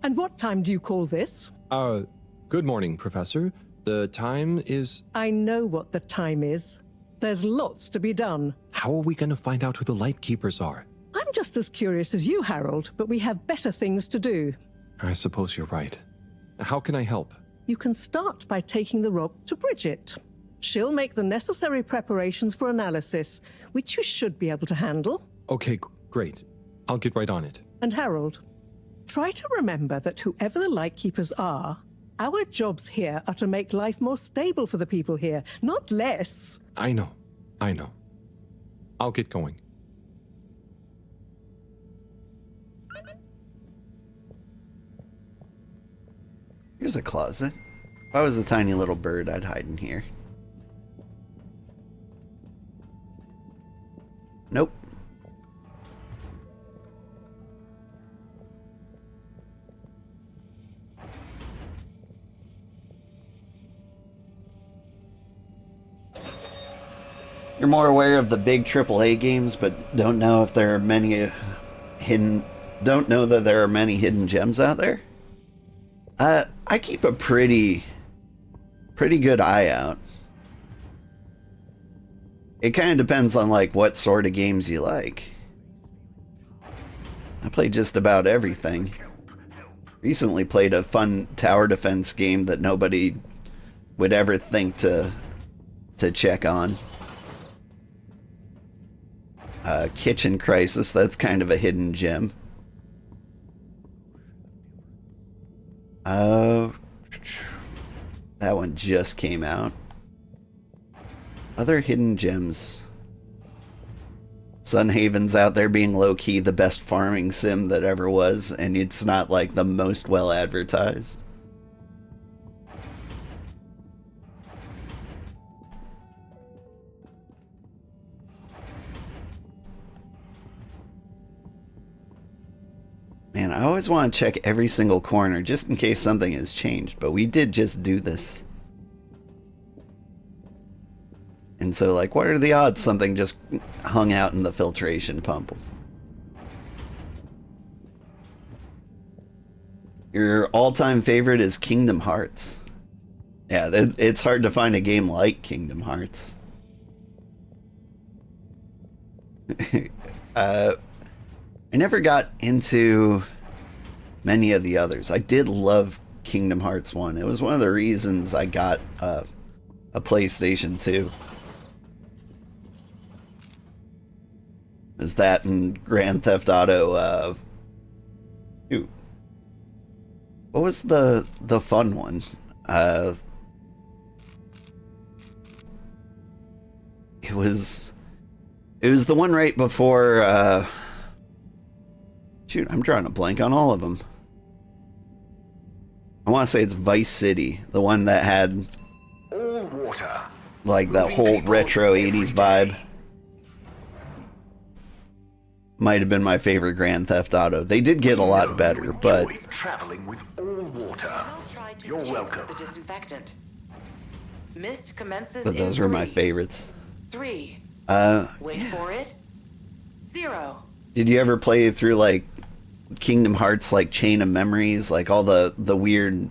And what time do you call this? Good morning, Professor. The time is... I know what the time is. There's lots to be done. How are we going to find out who the Lightkeepers are? I'm just as curious as you, Harold, but we have better things to do. I suppose you're right. How can I help? You can start by taking the rock to Bridget. She'll make the necessary preparations for analysis, which you should be able to handle. Okay, great. I'll get right on it. And Harold, try to remember that whoever the Lightkeepers are, our jobs here are to make life more stable for the people here, not less. I know. I'll get going. Here's a closet. If I was a tiny little bird, I'd hide in here. Nope. You're more aware of the big AAA games, but don't know if there are many don't know that there are many hidden gems out there? I keep a pretty good eye out. It kind of depends on like what sort of games you like. I play just about everything. Recently played a fun tower defense game that nobody would ever think to check on. Kitchen Crisis, that's kind of a hidden gem. That one just came out. Other hidden gems. Sunhaven's out there being low-key the best farming sim that ever was, and it's not like the most well advertised. Man, I always want to check every single corner just in case something has changed, but we did just do this. And so, like, what are the odds something just hung out in the filtration pump? Your all-time favorite is Kingdom Hearts. Yeah, it's hard to find a game like Kingdom Hearts. I never got into many of the others. I did love Kingdom Hearts 1. It was one of the reasons I got a PlayStation 2. It was that and Grand Theft Auto, shoot. What was the fun one? It was the one right before, shoot, I'm drawing a blank on all of them. I want to say it's Vice City, the one that had all water, like that whole retro 80s vibe. Might have been my favorite Grand Theft Auto. They did get a lot better, but traveling with all water. You're welcome. The disinfectant. Mist commences. But those were my favorites. 3. Wait for it. 0. Did you ever play through like Kingdom Hearts, like Chain of Memories, like all the weird,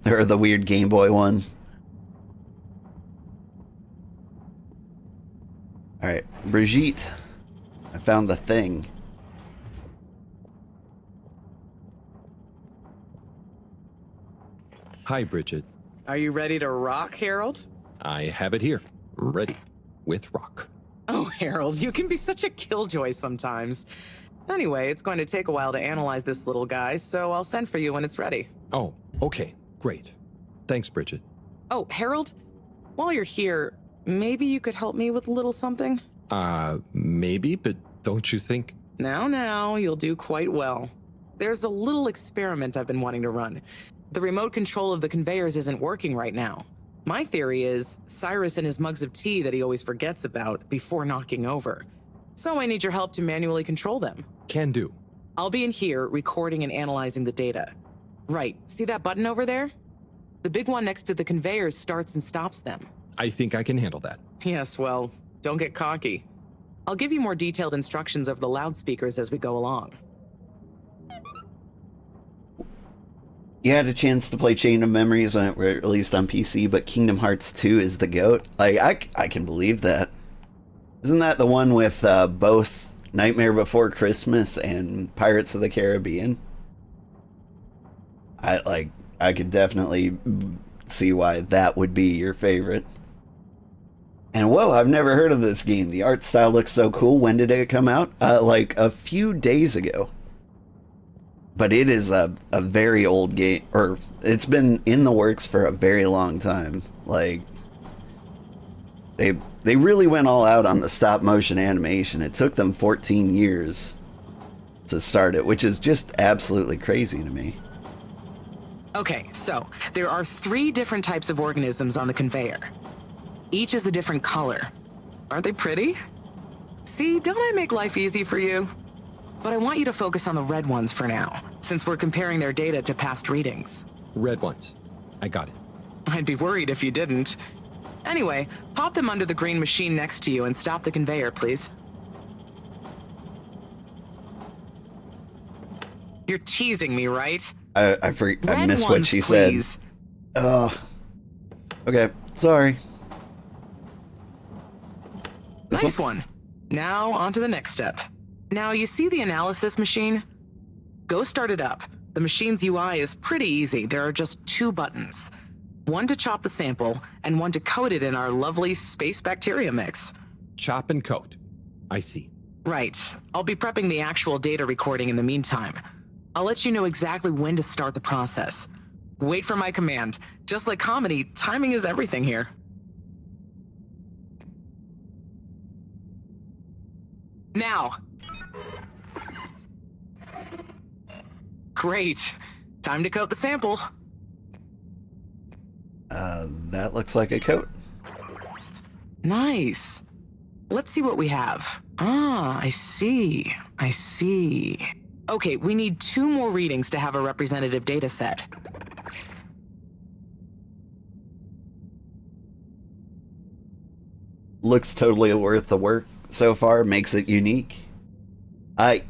or the weird Game Boy one? All right, Brigitte, I found the thing. Hi, Bridget. Are you ready to rock, Harold? I have it here. Ready. With rock. Oh, Harold, you can be such a killjoy sometimes. Anyway, it's going to take a while to analyze this little guy, so I'll send for you when it's ready. Oh, okay. Great. Thanks, Bridget. Oh, Harold, while you're here, maybe you could help me with a little something? Maybe, but don't you think... Now, you'll do quite well. There's a little experiment I've been wanting to run. The remote control of the conveyors isn't working right now. My theory is Cyrus and his mugs of tea that he always forgets about before knocking over. So I need your help to manually control them. Can do. I'll be in here recording and analyzing the data. Right, see that button over there? The big one next to the conveyors starts and stops them. I think I can handle that. Yes, well, don't get cocky. I'll give you more detailed instructions over the loudspeakers as we go along. you had a chance to play Chain of Memories when it were released on PC, but Kingdom Hearts 2 is the GOAT. Like, I can believe that. Isn't that the one with both Nightmare Before Christmas and Pirates of the Caribbean? I could definitely see why that would be your favorite. And whoa, I've never heard of this game. The art style looks so cool. When did it come out? Like a few days ago. But it is a very old game, or it's been in the works for a very long time. Like, they really went all out on the stop motion animation. It took them 14 years to start it, which is just absolutely crazy to me. Okay, so there are 3 different types of organisms on the conveyor. Each is a different color. Aren't they pretty? See, don't I make life easy for you? But I want you to focus on the red ones for now, since we're comparing their data to past readings. Red ones. I got it. I'd be worried if you didn't. Anyway, pop them under the green machine next to you and stop the conveyor, please. You're teasing me, right? I missed what she please. said. Okay, sorry. Nice one. Now, on to the next step. Now, you see the analysis machine? Go start it up. The machine's UI is pretty easy. There are just 2 buttons. One to chop the sample, and one to coat it in our lovely space bacteria mix. Chop and coat. I see. Right. I'll be prepping the actual data recording in the meantime. I'll let you know exactly when to start the process. Wait for my command. Just like comedy, timing is everything here. Now. Great. Time to coat the sample. That looks like a coat. Nice. Let's see what we have. Ah, I see. I see. Okay, we need 2 more readings to have a representative data set. Looks totally worth the work so far, makes it unique. I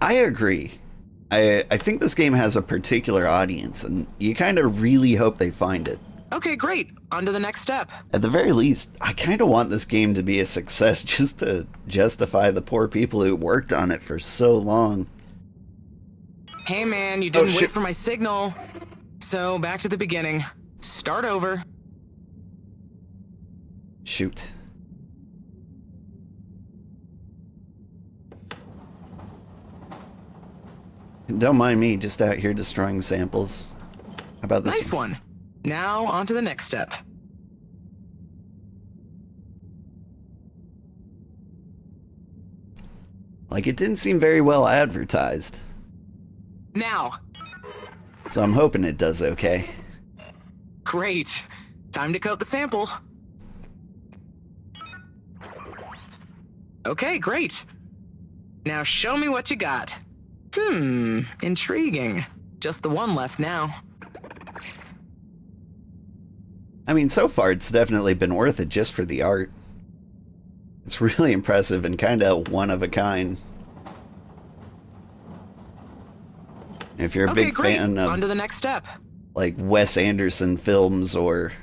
agree. I think this game has a particular audience, and you kind of really hope they find it. Okay, great. On to the next step. At the very least, I kind of want this game to be a success just to justify the poor people who worked on it for so long. Hey man, you didn't wait for my signal. So, back to the beginning. Start over. Shoot. Don't mind me, just out here destroying samples. How about this? Nice one. Now, on to the next step. Like, it didn't seem very well advertised. Now. So I'm hoping it does okay. Great. Time to coat the sample. Okay, great. Now show me what you got. Intriguing. Just the one left now. I mean, so far it's definitely been worth it just for the art. It's really impressive and kind of one of a kind. If you're a big fan of, on to the next step, like Wes Anderson films or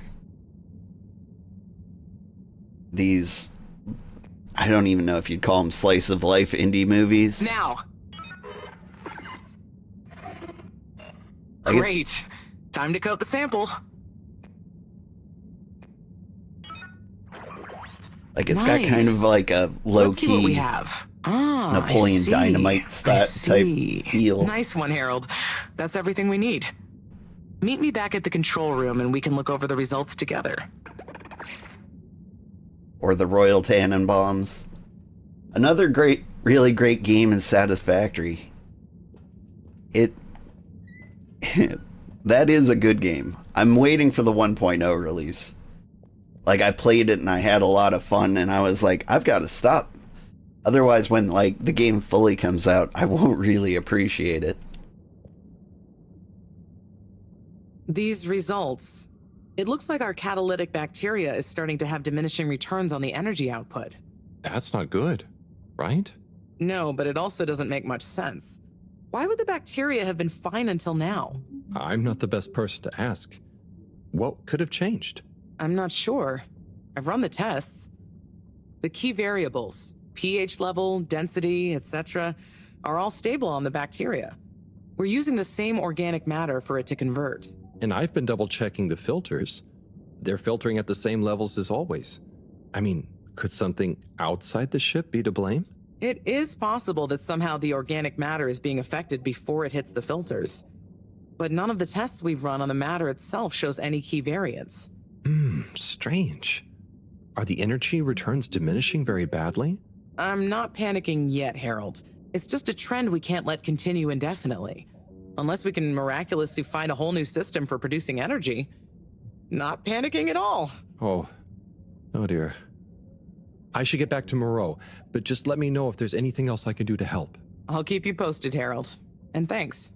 these, I don't even know if you'd call them slice of life indie movies. Now. Like great. Time to coat the sample. Like it's got kind of like a low-key what we have. Napoleon Dynamite type feel. Nice one, Harold. That's everything we need. Meet me back at the control room and we can look over the results together. Or the Royal Tannenbaums. Another really great game is Satisfactory. That is a good game. I'm waiting for the 1.0 release. Like, I played it and I had a lot of fun and I was like, I've got to stop. Otherwise, when, like, the game fully comes out, I won't really appreciate it. These results, it looks like our catalytic bacteria is starting to have diminishing returns on the energy output. That's not good, right? No, but it also doesn't make much sense. Why would the bacteria have been fine until now? I'm not the best person to ask. What could have changed? I'm not sure. I've run the tests. The key variables, pH level, density, etc., are all stable on the bacteria. We're using the same organic matter for it to convert. And I've been double-checking the filters. They're filtering at the same levels as always. I mean, could something outside the ship be to blame? It is possible that somehow the organic matter is being affected before it hits the filters. But none of the tests we've run on the matter itself shows any key variants. Strange. Are the energy returns diminishing very badly? I'm not panicking yet, Harold. It's just a trend we can't let continue indefinitely. Unless we can miraculously find a whole new system for producing energy. Not panicking at all. Oh dear. I should get back to Moreau, but just let me know if there's anything else I can do to help. I'll keep you posted, Harold. And thanks.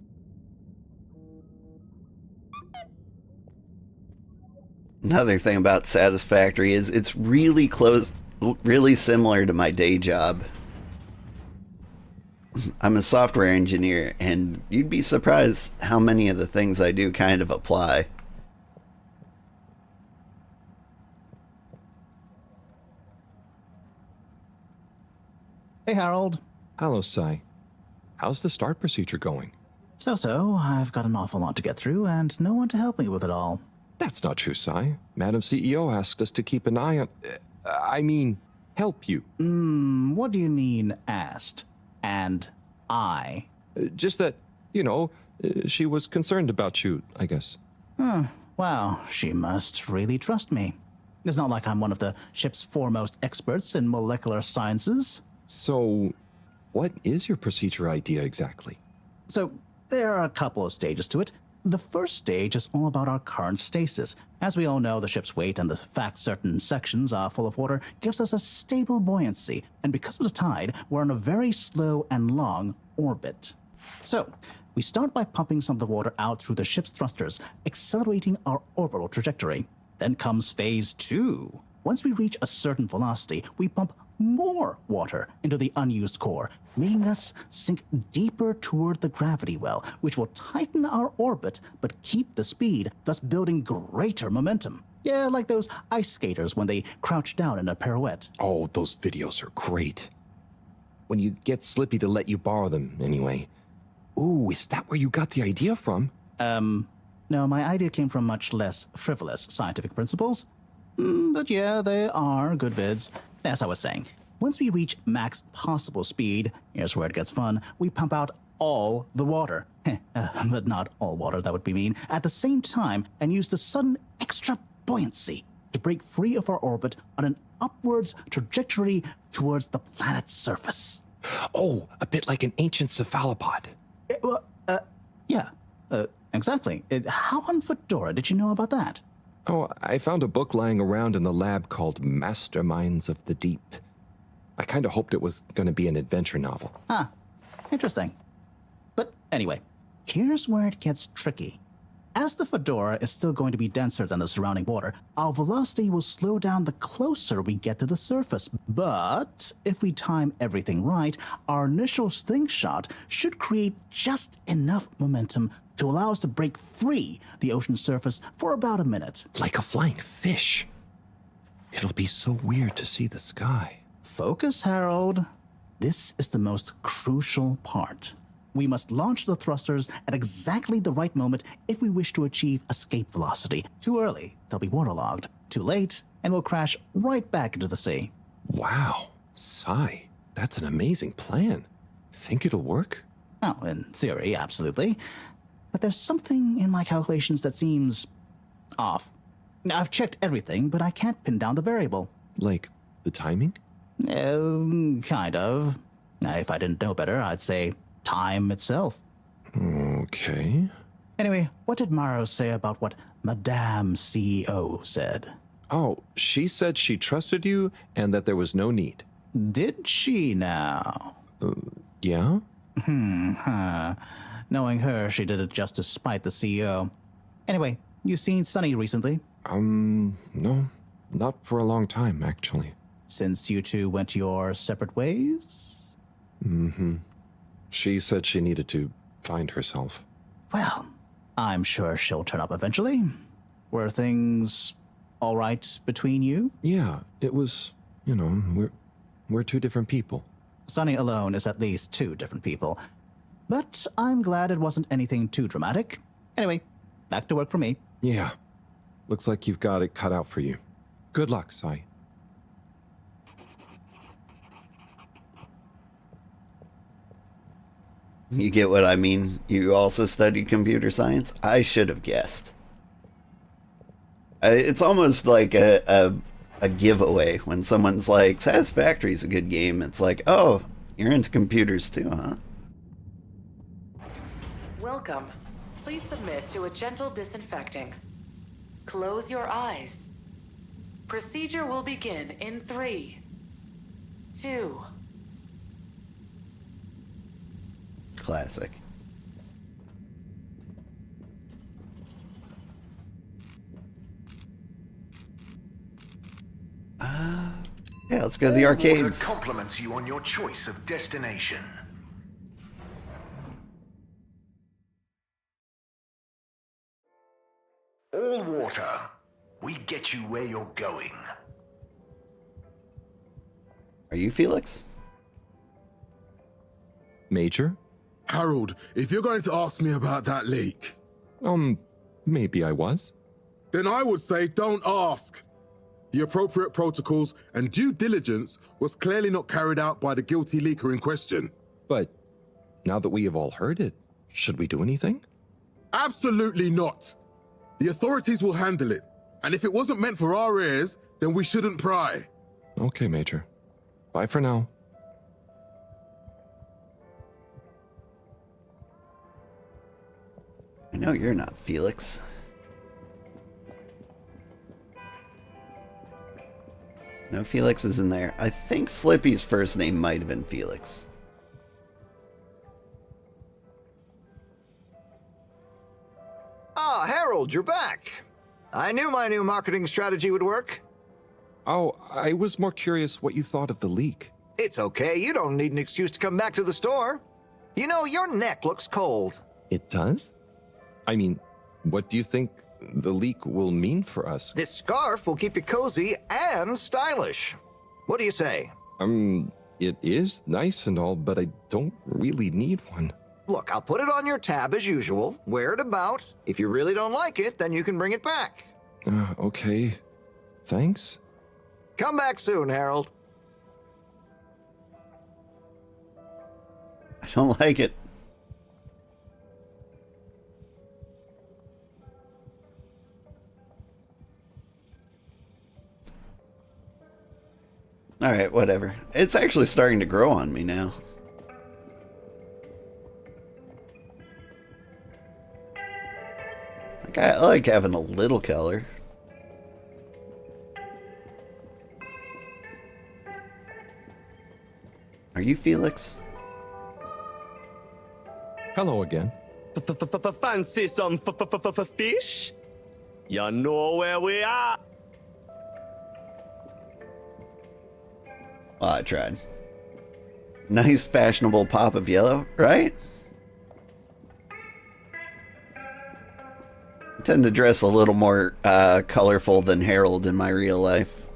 Another thing about Satisfactory is it's really close, really similar to my day job. I'm a software engineer, and you'd be surprised how many of the things I do kind of apply. Hey, Harold. Hello, Sai. How's the start procedure going? So, I've got an awful lot to get through, and no one to help me with it all. That's not true, Sai. Madam CEO asked us to keep an eye on... I mean, help you. What do you mean, asked? And I? Just that, she was concerned about you, I guess. Wow, she must really trust me. It's not like I'm one of the ship's foremost experts in molecular sciences. So, what is your procedure idea exactly? So, there are a couple of stages to it. The first stage is all about our current stasis. As we all know, the ship's weight and the fact certain sections are full of water gives us a stable buoyancy, and because of the tide, we're on a very slow and long orbit. So, we start by pumping some of the water out through the ship's thrusters, accelerating our orbital trajectory. Then comes phase 2. Once we reach a certain velocity, we pump more water into the unused core, making us sink deeper toward the gravity well, which will tighten our orbit but keep the speed, thus building greater momentum. Yeah, like those ice skaters when they crouch down in a pirouette. Oh, those videos are great. When you get Slippy to let you borrow them, anyway. Ooh, is that where you got the idea from? No, my idea came from much less frivolous scientific principles. But yeah, they are good vids. As I was saying, once we reach max possible speed, here's where it gets fun, we pump out all the water. But not all water, that would be mean. At the same time, and use the sudden extra buoyancy to break free of our orbit on an upwards trajectory towards the planet's surface. Oh, a bit like an ancient cephalopod. Exactly. How on Fedora did you know about that? Oh, I found a book lying around in the lab called Masterminds of the Deep. I kind of hoped it was going to be an adventure novel. Interesting. But anyway, here's where it gets tricky. As the Fedora is still going to be denser than the surrounding water, our velocity will slow down the closer we get to the surface. But if we time everything right, our initial slingshot should create just enough momentum to allow us to break free the ocean surface for about a minute. Like a flying fish. It'll be so weird to see the sky. Focus, Harold. This is the most crucial part. We must launch the thrusters at exactly the right moment if we wish to achieve escape velocity. Too early, they'll be waterlogged. Too late, and we'll crash right back into the sea. Wow, Sai, that's an amazing plan. Think it'll work? Oh, in theory, absolutely. But there's something in my calculations that seems off. I've checked everything, but I can't pin down the variable. Like the timing? Kind of. If I didn't know better, I'd say time itself. Okay. Anyway, what did Maro say about what Madame CEO said? Oh, she said she trusted you and that there was no need. Did she now? Yeah? Knowing her, she did it just to spite the CEO. Anyway, you seen Sunny recently? No. Not for a long time, actually. Since you two went your separate ways? She said she needed to find herself. Well, I'm sure she'll turn up eventually. Were things all right between you? Yeah, it was, we're two different people. Sunny alone is at least two different people. But I'm glad it wasn't anything too dramatic. Anyway, back to work for me. Yeah, looks like you've got it cut out for you. Good luck, Sai. You get what I mean? You also studied computer science? I should have guessed. It's almost like a giveaway when someone's like, Satisfactory's a good game. It's like, oh, you're into computers too, huh? Welcome. Please submit to a gentle disinfecting. Close your eyes. Procedure will begin in 3, 2. Classic. Yeah, let's go to the arcades. Water compliments you on your choice of destination. All water. We get you where you're going. Are you Felix? Major? Harold, if you're going to ask me about that leak, Maybe I was. then I would say don't ask. The appropriate protocols and due diligence was clearly not carried out by the guilty leaker in question. But now that we have all heard it, should we do anything? Absolutely not. The authorities will handle it. And if it wasn't meant for our ears, then we shouldn't pry. Okay, Major. Bye for now. I know you're not Felix. No Felix is in there. I think Slippy's first name might have been Felix. Ah, Harold, you're back. I knew my new marketing strategy would work. Oh, I was more curious what you thought of the leak. It's okay, you don't need an excuse to come back to the store. You know, your neck looks cold. It does? I mean, what do you think the leak will mean for us? This scarf will keep you cozy and stylish. What do you say? It is nice and all, but I don't really need one. Look, I'll put it on your tab as usual. Wear it about. If you really don't like it, then you can bring it back. Okay. Thanks. Come back soon, Harold. I don't like it. Alright, whatever. It's actually starting to grow on me now. I like having a little color. Are you Felix? Hello again. Fancy some fish? You know where we are? Well, I tried. Nice fashionable pop of yellow, right? I tend to dress a little more colorful than Harold in my real life.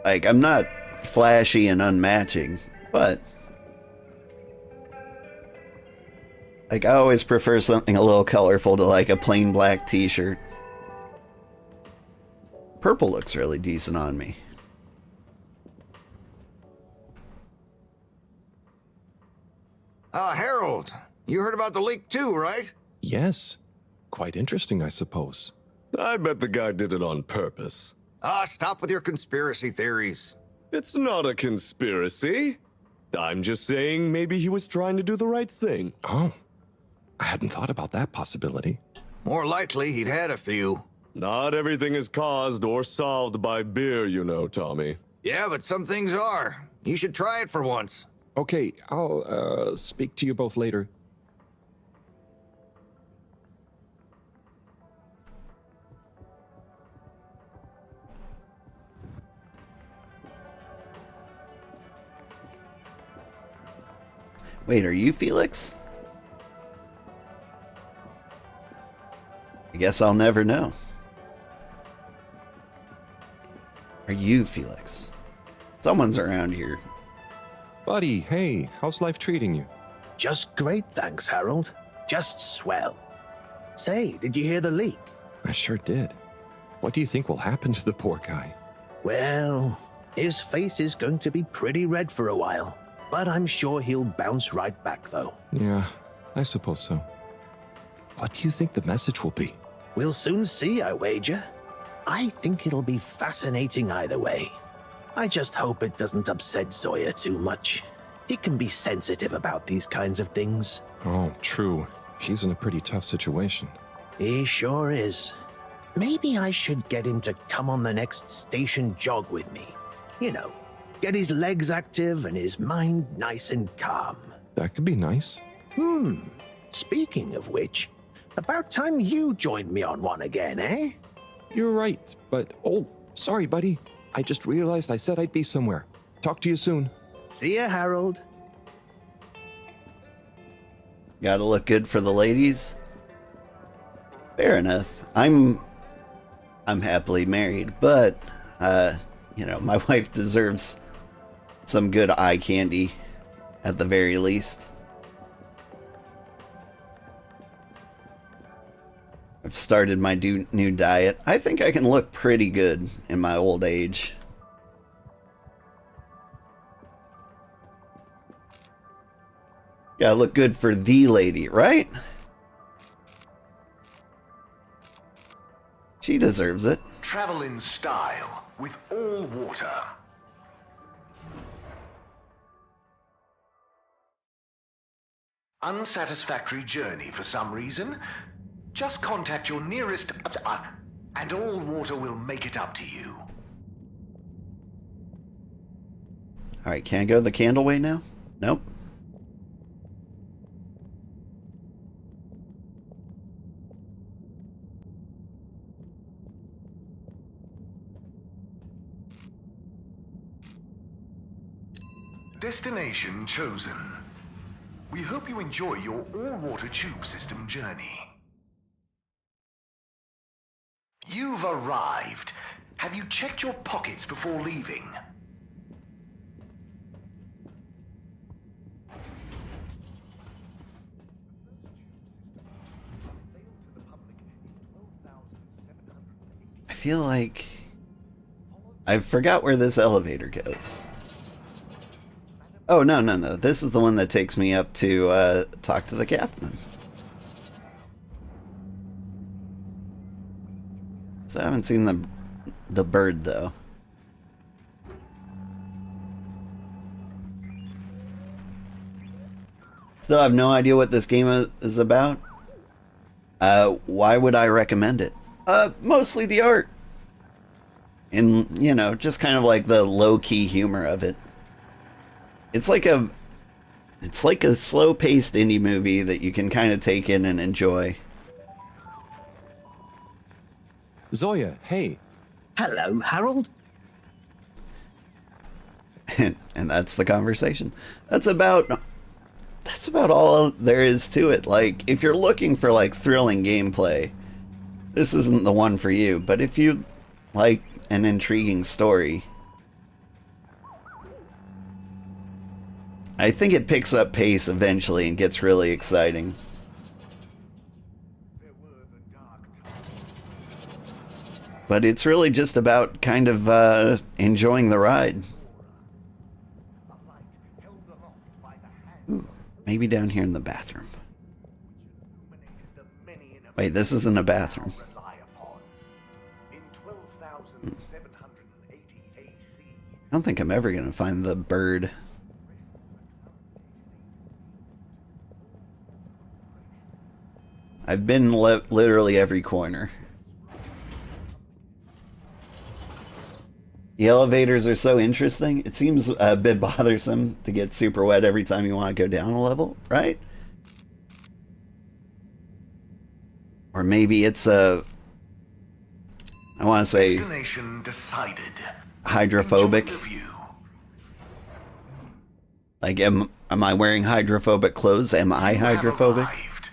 Like, I'm not flashy and unmatching, but like, I always prefer something a little colorful to like a plain black t-shirt. Purple looks really decent on me. Harold, you heard about the leak too, right? Yes. Quite interesting, I suppose. I bet the guy did it on purpose. Stop with your conspiracy theories. It's not a conspiracy. I'm just saying maybe he was trying to do the right thing. Oh. I hadn't thought about that possibility. More likely, he'd had a few. Not everything is caused or solved by beer, you know, Tommy. Yeah, but some things are. You should try it for once. Okay, I'll speak to you both later. Wait, are you Felix? I guess I'll never know. Are you Felix? Someone's around here. Buddy, hey, how's life treating you? Just great, thanks, Harold. Just swell. Say, did you hear the leak? I sure did. What do you think will happen to the poor guy? Well, his face is going to be pretty red for a while, but I'm sure he'll bounce right back, though. Yeah, I suppose so. What do you think the message will be? We'll soon see, I wager. I think it'll be fascinating either way. I just hope it doesn't upset Zoya too much. He can be sensitive about these kinds of things. Oh, true. He's in a pretty tough situation. He sure is. Maybe I should get him to come on the next station jog with me. You know, get his legs active and his mind nice and calm. That could be nice. Speaking of which, about time you joined me on one again, eh? You're right, but oh, sorry, buddy. I just realized I said I'd be somewhere. Talk to you soon. See ya, Harold. Gotta look good for the ladies. Fair enough. I'm happily married, but you know, my wife deserves some good eye candy at the very least. I've started my new diet. I think I can look pretty good in my old age. Gotta look good for the lady, right? She deserves it. Travel in style with all water. Unsatisfactory journey for some reason? Just contact your nearest... and all water will make it up to you. Alright, can I go the candle way now? Nope. Destination chosen. We hope you enjoy your all-water tube system journey. You've arrived. Have you checked your pockets before leaving? I feel like I forgot where this elevator goes. Oh, no. This is the one that takes me up to talk to the captain. So I haven't seen the bird, though. Still have no idea what this game is about. Why would I recommend it? Mostly the art. And, you know, just kind of like the low-key humor of it. It's like a slow-paced indie movie that you can kind of take in and enjoy. Zoya, hey. Hello, Harold. And that's the conversation. That's about all there is to it. Like, if you're looking for like thrilling gameplay, this isn't the one for you. But if you like an intriguing story, I think it picks up pace eventually and gets really exciting. But it's really just about kind of enjoying the ride. Ooh, maybe down here in the bathroom. Wait, this isn't a bathroom. I don't think I'm ever going to find the bird. I've been literally every corner. The elevators are so interesting. It seems a bit bothersome to get super wet every time you want to go down a level, right? Or maybe it's I want to say Destination decided. hydrophobic. Like, am I wearing hydrophobic clothes? Am I You have hydrophobic? arrived.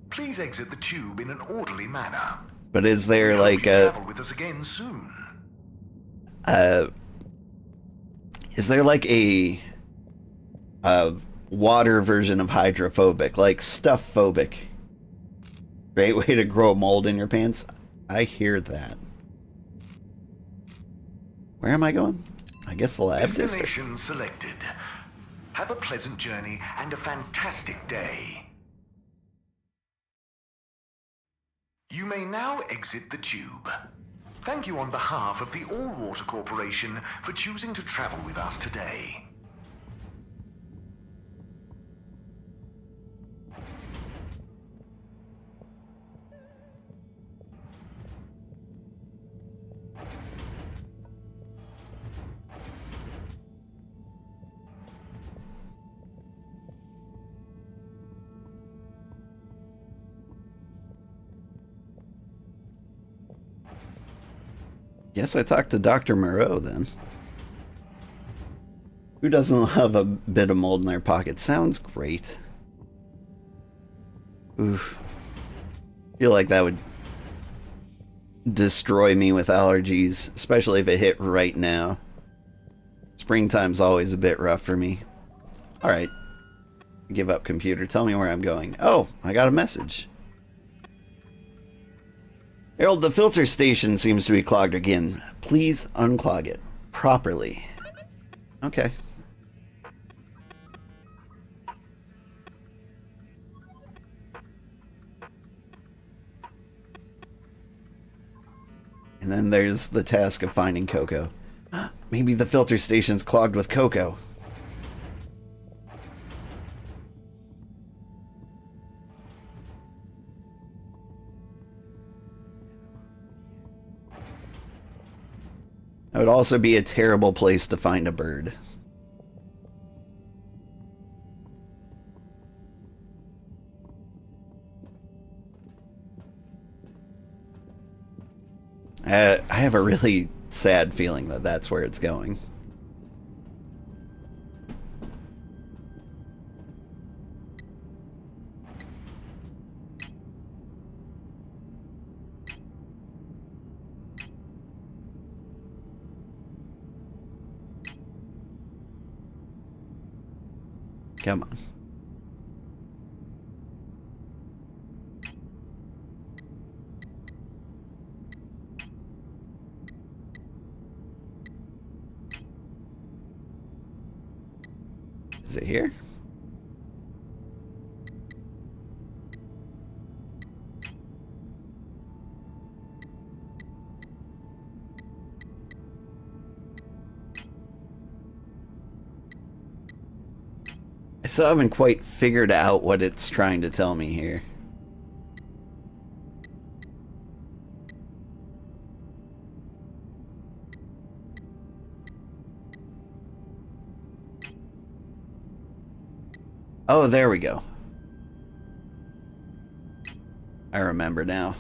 Please exit the tube in an orderly manner. But is there We hope like you a travel with us again soon. is there like a water version of hydrophobic, like stuff phobic? Great way to grow mold in your pants. I hear that. Where am I going? I guess the lab district. Destination selected. Have a pleasant journey and a fantastic day. You may now exit the tube. Thank you on behalf of the All Water Corporation for choosing to travel with us today. Guess I talked to Dr. Moreau then. Who doesn't love a bit of mold in their pocket? Sounds great. Oof. Feel like that would destroy me with allergies, especially if it hit right now. Springtime's always a bit rough for me. Alright. Give up, computer. Tell me where I'm going. Oh, I got a message. Harold, the filter station seems to be clogged again. Please unclog it properly. Okay. And then there's the task of finding Coco. Maybe the filter station's clogged with Coco. It would also be a terrible place to find a bird. I have a really sad feeling that that's where it's going. Come on. Is it here? I still haven't quite figured out what it's trying to tell me here. Oh, there we go. I remember now.